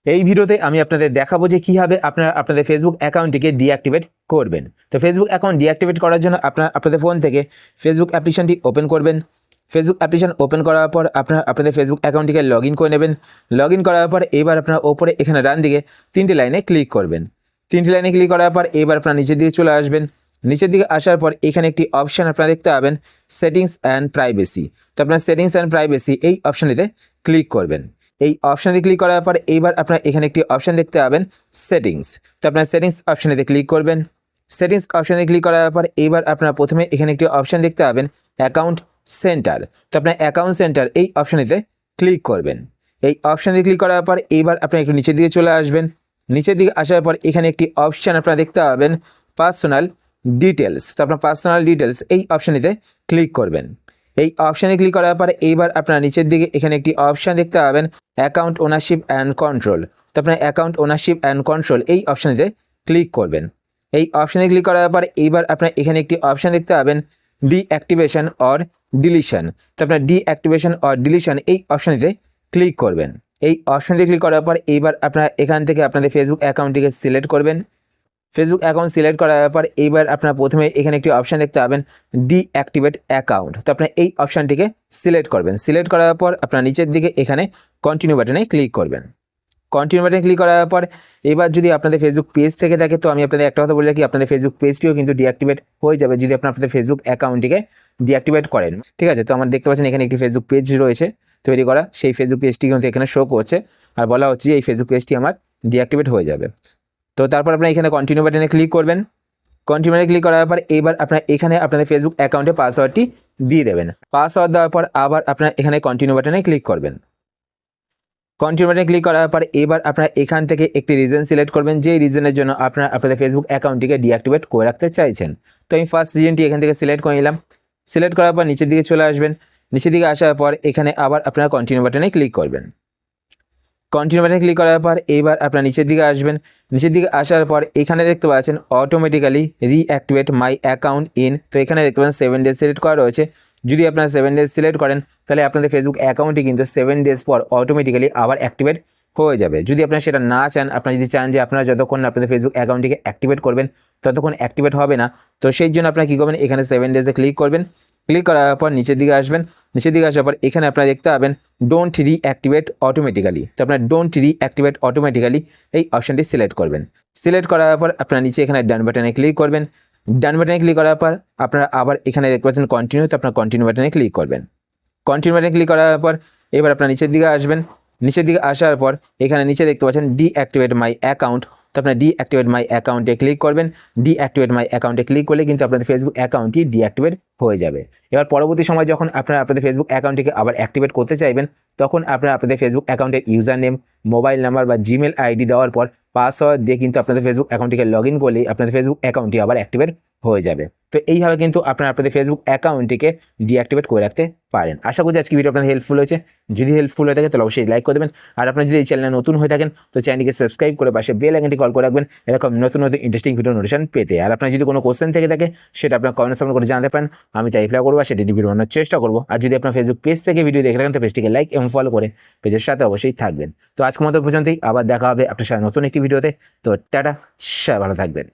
এই ভিডিওতে আমি আপনাদের দেখাবো যে কীভাবে আপনারা আপনাদের ফেসবুক অ্যাকাউন্টটিকে ডিঅ্যাক্টিভেট করবেন। তো ফেসবুক অ্যাকাউন্ট ডিঅ্যাক্টিভেট করার জন্য আপনাদের ফোন থেকে ফেসবুক অ্যাপ্লিকেশনটি ওপেন করবেন। ফেসবুক অ্যাপ্লিকেশন ওপেন করার পর আপনারা আপনাদের ফেসবুক অ্যাকাউন্টটিকে লগ ইন করে নেবেন। লগ ইন করার পর এবার আপনারা ওপরে এখানে ডান দিকে 3টে লাইনে ক্লিক করবেন। 3টে লাইনে ক্লিক করার পর এবার আপনারা নিচের দিকে চলে আসবেন। নিচের দিকে আসার পর এখানে একটি অপশান আপনারা দেখতে পাবেন, সেটিংস অ্যান্ড প্রাইভেসি। তো আপনার সেটিংস অ্যান্ড প্রাইভেসি এই অপশানটিতে ক্লিক করবেন। এই অপশানে ক্লিক করার পর এইবার আপনারা এখানে একটি অপশান দেখতে পাবেন, সেটিংস। তো আপনার সেটিংস অপশানেতে ক্লিক করবেন। সেটিংস অপশানে ক্লিক করার পর এইবার আপনারা প্রথমে এখানে একটি অপশান দেখতে পাবেন, অ্যাকাউন্ট সেন্টার। তো আপনার অ্যাকাউন্ট সেন্টার এই অপশানেতে ক্লিক করবেন। এই অপশানে ক্লিক করার পর এইবার আপনারা একটু নিচের দিকে চলে আসবেন। নিচের দিকে আসার পর এখানে একটি অপশান আপনারা দেখতে পাবেন, পার্সোনাল ডিটেলস। তো আপনার পার্সোনাল ডিটেলস এই অপশানেতে ক্লিক করবেন। এই অপশানে ক্লিক করার পর এইবার আপনারা নিচের দিকে এখানে একটি অপশান দেখতে পাবেন, অ্যাকাউন্ট ওনারশিপ অ্যান্ড কন্ট্রোল। তো আপনার অ্যাকাউন্ট ওনারশিপ অ্যান্ড কন্ট্রোল এই অপশানেতে ক্লিক করবেন। এই অপশানে ক্লিক করার পর এইবার আপনারা এখানে একটি অপশান দেখতে পাবেন, ডিঅ্যাক্টিভেশন অর ডিলিশন। তো আপনার ডিঅ্যাক্টিভেশন অর ডিলিশন এই অপশানেতে ক্লিক করবেন। এই অপশানে ক্লিক করার পর এইবার আপনারা এখান থেকে আপনাদের ফেসবুক অ্যাকাউন্টটিকে সিলেক্ট করবেন। ফেসবুক অ্যাকাউন্ট সিলেক্ট করার পর এইবার আপনারা প্রথমে এখানে একটি অপশান দেখতে পাবেন, ডিঅ্যাক্টিভেট অ্যাকাউন্ট। তো আপনারা এই অপশানটিকে সিলেক্ট করবেন। সিলেক্ট করার পর আপনারা নিচের দিকে এখানে কন্টিনিউ বাটনে ক্লিক করবেন। কন্টিনিউ বাটনে ক্লিক করার পর এবার যদি আপনাদের ফেসবুক পেজ থেকে থাকে, তো আমি আপনাদের একটা কথা বলে রাখি, আপনাদের ফেসবুক পেজটিও কিন্তু ডিঅ্যাক্টিভেট হয়ে যাবে যদি আপনাদের ফেসবুক অ্যাকাউন্টটিকে ডিঅ্যাক্টিভেট করেন। ঠিক আছে, তো আমরা দেখতে পাচ্ছেন এখানে একটি ফেসবুক পেজ রয়েছে তৈরি করা, সেই ফেসবুক পেজটি কিন্তু এখানে শো করছে আর বলা হচ্ছে যে এই ফেসবুক পেজটি আমার ডিঅ্যাক্টিভেট হয়ে যাবে। তো তারপর আপনারা এখানে কন্টিনিউ বাটনে ক্লিক করবেন। কন্টিনিউ বাটনে ক্লিক করার পর এবার আপনারা এখানে আপনাদের ফেসবুক অ্যাকাউন্টে পাসওয়ার্ডটি দিয়ে দেবেন। পাসওয়ার্ড দেওয়ার পর আবার আপনারা এখানে কন্টিনিউ বাটনে ক্লিক করবেন। কন্টিনিউ বাটনে ক্লিক করার পর এবার আপনারা এখান থেকে একটি রিজন সিলেক্ট করবেন, যেই রিজনের জন্য আপনারা আপনাদের ফেসবুক অ্যাকাউন্টটিকে ডিঅ্যাক্টিভেট করে রাখতে চাইছেন। তো আমি ফার্স্ট রিজনটি এখান থেকে সিলেক্ট করে নিলাম। সিলেক্ট করার পর নিচের দিকে চলে আসবেন। নিচের দিকে আসার পর এখানে আবার আপনারা কন্টিনিউ বাটনে ক্লিক করবেন। কন্টিনিউ বাটনে ক্লিক করার পর এইবার আপনারা নিচের দিকে আসবেন। নিচের দিকে আসার পর এখানে দেখতে পাচ্ছেন automatically reactivate my account in. তো এখানে দেখতে পাচ্ছেন 7 ডেজ সিলেক্ট করা রয়েছে। যদি আপনারা 7 ডেজ সিলেক্ট করেন তাহলে আপনাদের ফেসবুক অ্যাকাউন্টটি কিন্তু 7 ডেজ পর অটোমেটিক্যালি আবার অ্যাক্টিভেট হয়ে যাবে। যদি আপনারা সেটা না চান, আপনারা যদি চান যে আপনারা যতক্ষণ আপনাদের ফেসবুক অ্যাকাউন্টটিকে অ্যাক্টিভেট করবেন ততক্ষণ অ্যাক্টিভেট হবে না, তো সেই জন্য আপনারা কী করবেন, এখানে 7 ডেজে ক্লিক করবেন। ক্লিক করার পর নিচের দিকে আসবেন। নিচের দিকে আসার পর এখানে আপনারা দেখতে পাবেন ডোন্ট রিঅ্যাক্টিভেট অটোমেটিক্যালি। তো আপনারা ডোন্ট রিঅ্যাক্টিভেট অটোমেটিক্যালি এই অপশানটি সিলেক্ট করবেন। সিলেক্ট করার পর আপনারা নিচে এখানে ডান বাটনে ক্লিক করবেন। ডান বাটনে ক্লিক করার পর আপনারা আবার এখানে দেখতে পাচ্ছেন কন্টিনিউ। তো আপনারা কন্টিনিউ বাটনে ক্লিক করবেন। কন্টিনিউ বাটনে ক্লিক করার পর এবার আপনারা নিচের দিকে আসবেন। নিচের দিকে আসার পর এখানে নিচে দেখতে পাচ্ছেন ডিঅ্যাক্টিভেট মাই অ্যাকাউন্ট। তো আপনারা ডিঅ্যাক্টিভেট মাই অ্যাকাউন্টে ক্লিক করবেন। ডিঅ্যাক্টিভেট মাই অ্যাকাউন্টে ক্লিক করলে কিন্তু আপনাদের ফেসবুক অ্যাকাউন্টটি ডিঅ্যাক্টিভেট হয়ে যাবে। এবার পরবর্তী সময় যখন আপনারা আপনাদের ফেসবুক অ্যাকাউন্টটিকে আবার অ্যাক্টিভেট করতে চাইবেন, তখন আপনারা আপনাদের ফেসবুক অ্যাকাউন্টের ইউজার নেম, মোবাইল নাম্বার বা জিমেল আইডি দেওয়ার পর পাসওয়ার্ড দিয়ে কিন্তু আপনাদের ফেসবুক অ্যাকাউন্টটিকে লগ ইন করলেই আপনাদের ফেসবুক অ্যাকাউন্টটি আবার অ্যাক্টিভেট হয়ে যাবে। তো এইভাবে কিন্তু আপনারা আপনাদের ফেসবুক অ্যাকাউন্টটিকে ডিঅ্যাক্টিভেট করে রাখতে পারেন। আশা করছি আজকে ভিডিও আপনাদের হেল্পফুল হয়েছে। যদি হেল্পফুল হয়ে থাকে তাহলে অবশ্যই লাইক করে দেবেন। আর আপনারা যদি এই চ্যানেলে নতুন হয়ে থাকেন তো চ্যানেলটিকে সাবস্ক্রাইব করে পাশে বেল আইকনটি কল করে রাখবেন এরকম নতুন নতুন ইন্টারেস্টিং ভিডিও নোটিফিকেশন পেতে। আর আপনার যদি কোনো কোশ্চেন থেকে থাকে সেটা আপনার কমেন্ট সামনে করে জানাতে পারেন, আমি তাই রিপ্লাই করবো, সেটি ভিডিও বানানোর চেষ্টা করবো। আর যদি আপনার ফেসবুক পেজ থেকে ভিডিও দেখে থাকেন তো পেজটিকে লাইক এবং ফলো করে পেজের সাথে অবশ্যই থাকবেন। তো আজকের মতো পর্যন্তই, আবার দেখা হবে আপনার সাথে নতুন একটি ভিডিওতে। তো টাটা, সবাই ভালো থাকবেন।